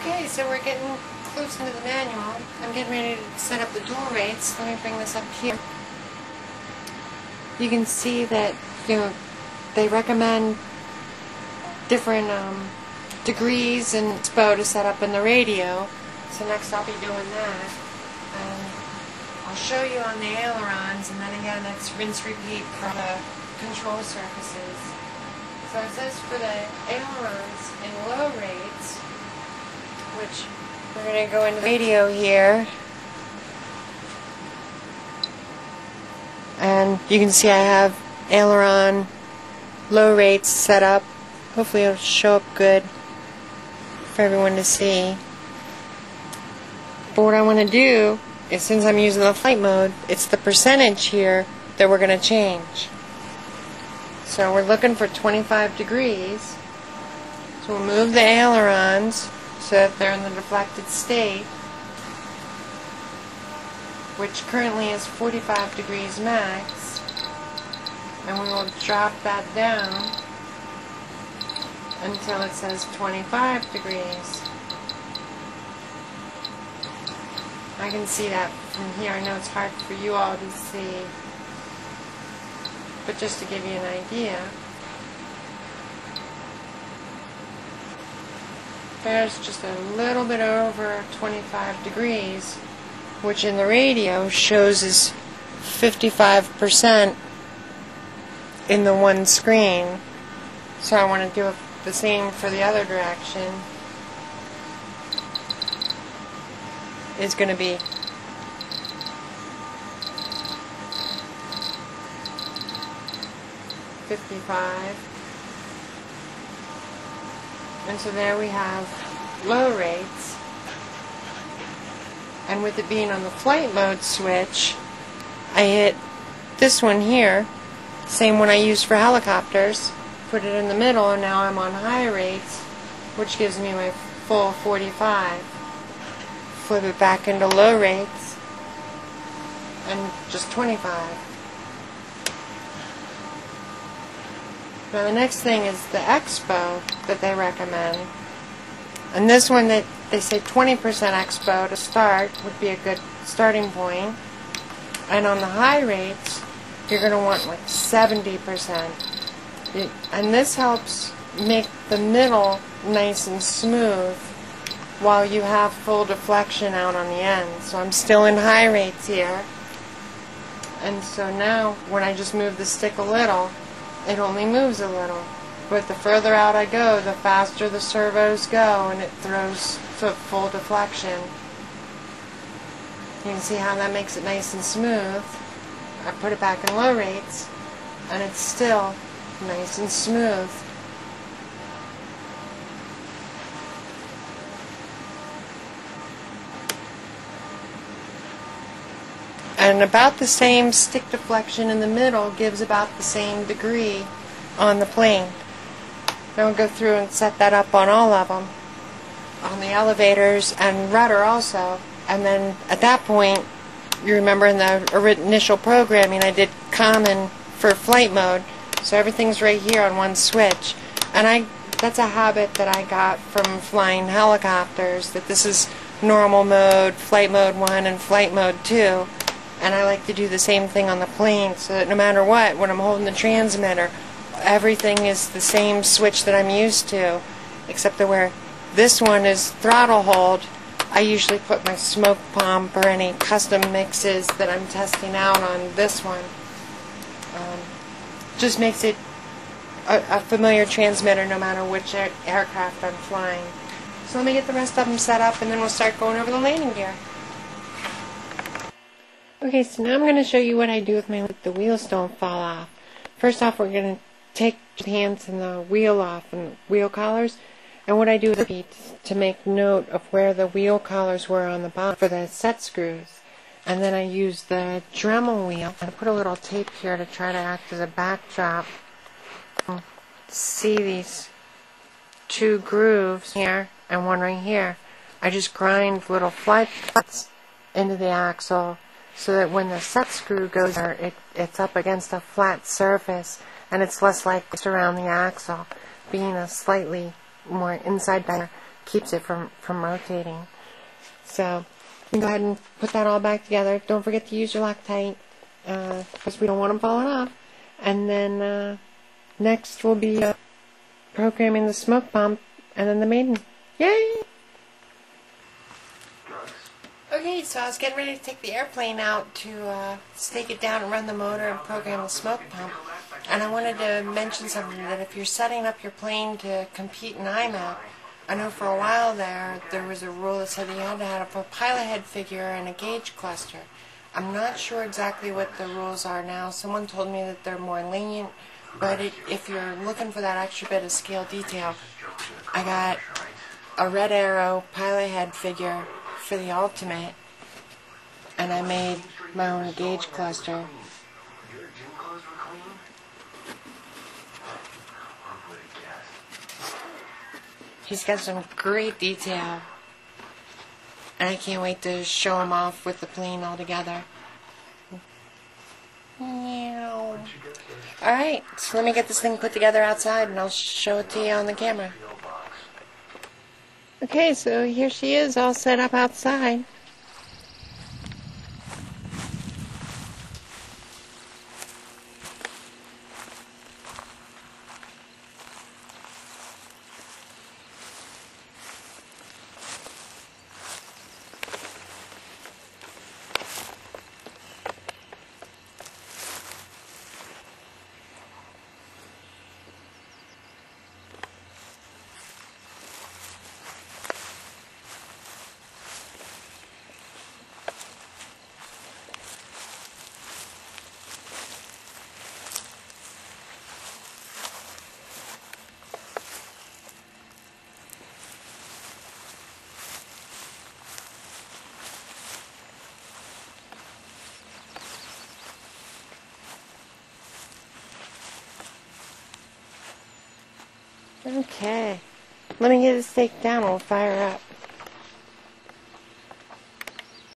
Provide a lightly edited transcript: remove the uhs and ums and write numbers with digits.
Okay, so we're getting close into the manual. I'm getting ready to set up the dual rates. Let me bring this up here. You can see that, they recommend different degrees in Expo to set up in the radio. So next I'll be doing that. I'll show you on the ailerons, and then again it's rinse repeat for the control surfaces. So it says for the ailerons in low rates, which we're going to go into radio here, and you can see I have aileron low rates set up. Hopefully it'll show up good for everyone to see. But what I want to do is, since I'm using the flight mode, it's the percentage here that we're going to change. So we're looking for 25 degrees. So we'll move the ailerons so that they're in the deflected state, which currently is 45 degrees max, and we will drop that down until it says 25 degrees. I can see that from here. I know it's hard for you all to see, but just to give you an idea, there's just a little bit over 25 degrees, which in the radio shows as 55% in the one screen. So I want to do the same for the other direction. Is going to be 55. And so there we have low rates. And with it being on the flight mode switch, I hit this one here, same one I used for helicopters, put it in the middle, and now I'm on high rates, which gives me my full 45. Flip it back into low rates, and just 25. Now the next thing is the Expo that they recommend. And this one, that they say 20% Expo to start would be a good starting point. And on the high rates, you're going to want like 70%. And this helps make the middle nice and smooth while you have full deflection out on the end. So I'm still in high rates here. And so now when I just move the stick a little, it only moves a little. But the further out I go, the faster the servos go, and it throws to full deflection. You can see how that makes it nice and smooth. I put it back in low rates, and it's still nice and smooth. And about the same stick deflection in the middle gives about the same degree on the plane. Then we'll go through and set that up on all of them, on the elevators and rudder also. And then at that point, you remember in the initial programming I did common for flight mode, so everything's right here on one switch. And that's a habit that I got from flying helicopters, that this is normal mode, flight mode 1, and flight mode 2. And I like to do the same thing on the plane, so that no matter what, when I'm holding the transmitter, everything is the same switch that I'm used to, except that where this one is throttle hold, I usually put my smoke pump or any custom mixes that I'm testing out on this one. Just makes it a familiar transmitter no matter which aircraft I'm flying. So let me get the rest of them set up, and then we'll start going over the landing gear. Okay, so now I'm going to show you what I do with the wheels don't fall off. First off, we're going to take the pants and the wheel off and the wheel collars. And what I do is to make note of where the wheel collars were on the bottom for the set screws. And then I use the Dremel wheel. I put a little tape here to try to act as a backdrop. See these two grooves here and one right here. I just grind little flats into the axle, so that when the set screw goes there, it's up against a flat surface, and it's less likely to around the axle, being a slightly more inside diameter keeps it from rotating. So you can go ahead and put that all back together. Don't forget to use your Loctite, because we don't want them falling off. And then next will be programming the smoke pump and then the maiden. Yay! Okay, so I was getting ready to take the airplane out to stake it down and run the motor and program the smoke pump. And I wanted to mention something, that if you're setting up your plane to compete in IMAP, I know for a while there was a rule that said that you had to have a pilot head figure and a gauge cluster. I'm not sure exactly what the rules are now. Someone told me that they're more lenient, but if you're looking for that extra bit of scale detail, I got a Red Arrow pilot head figure for the Ultimate, and I made my own gauge cluster. He's got some great detail, and I can't wait to show him off with the plane all together. Alright, so let me get this thing put together outside and I'll show it to you on the camera. Okay, so here she is all set up outside. Okay, let me get it staked down and we'll fire up.